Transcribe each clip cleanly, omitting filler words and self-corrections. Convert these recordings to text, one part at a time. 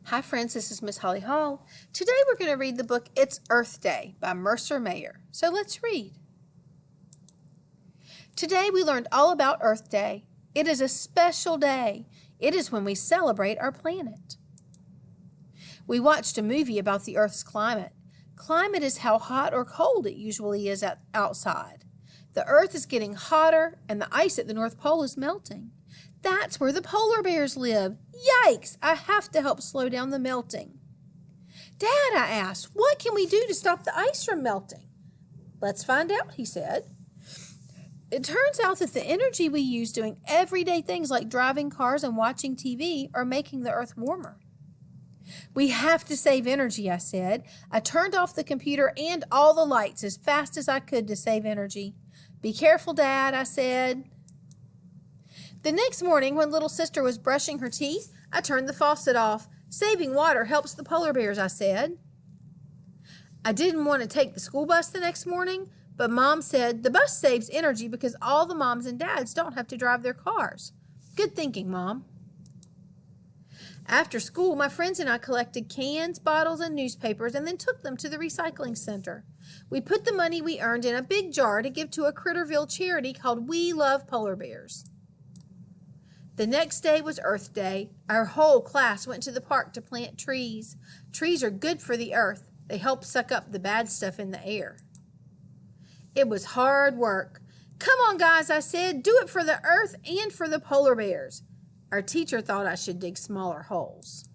Hi friends, this is Miss Holley-Hall. Today we're going to read the book It's Earth Day by Mercer Mayer. So let's read. Today we learned all about Earth Day. It is a special day. It is when we celebrate our planet. We watched a movie about the Earth's climate. Climate is how hot or cold it usually is outside. The Earth is getting hotter and the ice at the North Pole is melting. That's where the polar bears live. Yikes! I have to help slow down the melting. Dad, I asked, what can we do to stop the ice from melting? Let's find out, he said. It turns out that the energy we use doing everyday things like driving cars and watching TV are making the Earth warmer. We have to save energy, I said. I turned off the computer and all the lights as fast as I could to save energy. Be careful, Dad, I said. The next morning, when little sister was brushing her teeth, I turned the faucet off. Saving water helps the polar bears, I said. I didn't want to take the school bus the next morning, but Mom said the bus saves energy because all the moms and dads don't have to drive their cars. Good thinking, Mom. After school, my friends and I collected cans, bottles, and newspapers and then took them to the recycling center. We put the money we earned in a big jar to give to a Critterville charity called We Love Polar Bears. The next day was Earth Day. Our whole class went to the park to plant trees. Trees are good for the earth. They help suck up the bad stuff in the air. It was hard work. Come on, guys, I said. Do it for the earth and for the polar bears. Our teacher thought I should dig smaller holes.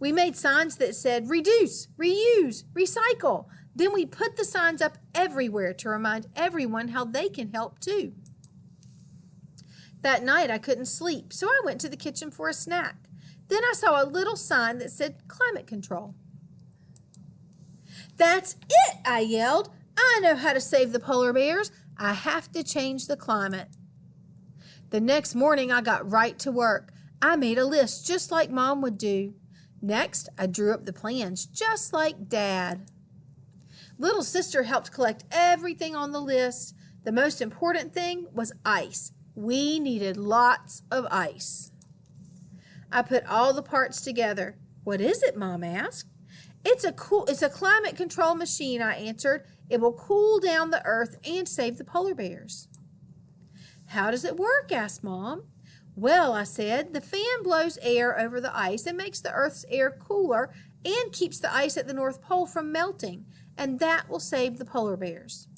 We made signs that said, reduce, reuse, recycle. Then we put the signs up everywhere to remind everyone how they can help too. That night I couldn't sleep, so I went to the kitchen for a snack. Then I saw a little sign that said climate control. That's it, I yelled. I know how to save the polar bears. I have to change the climate. The next morning I got right to work. I made a list just like Mom would do. Next, I drew up the plans just like Dad. Little sister helped collect everything on the list. The most important thing was ice. We needed lots of ice. I put all the parts together. What is it, Mom asked? It's a climate control machine, I answered. It will cool down the earth and save the polar bears. How does it work? Asked Mom. Well, I said, the fan blows air over the ice and makes the earth's air cooler and keeps the ice at the North Pole from melting, and that will save the polar bears.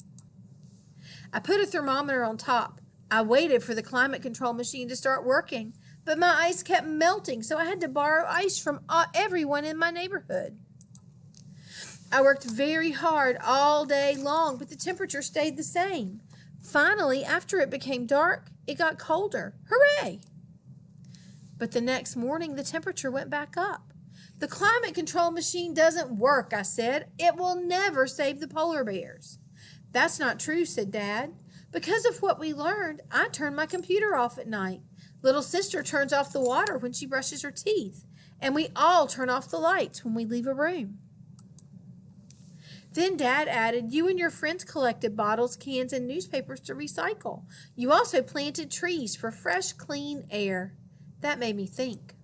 I put a thermometer on top. I waited for the climate control machine to start working, but my ice kept melting, so I had to borrow ice from everyone in my neighborhood. I worked very hard all day long, but the temperature stayed the same. Finally, after it became dark, it got colder. Hooray! But the next morning, the temperature went back up. The climate control machine doesn't work, I said. It will never save the polar bears. That's not true, said Dad. Because of what we learned, I turn my computer off at night. Little sister turns off the water when she brushes her teeth. And we all turn off the lights when we leave a room. Then Dad added, you and your friends collected bottles, cans, and newspapers to recycle. You also planted trees for fresh, clean air. That made me think.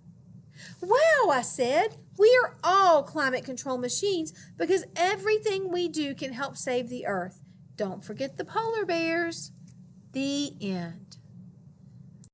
Wow, I said, we are all climate control machines because everything we do can help save the earth. Don't forget the polar bears. The end.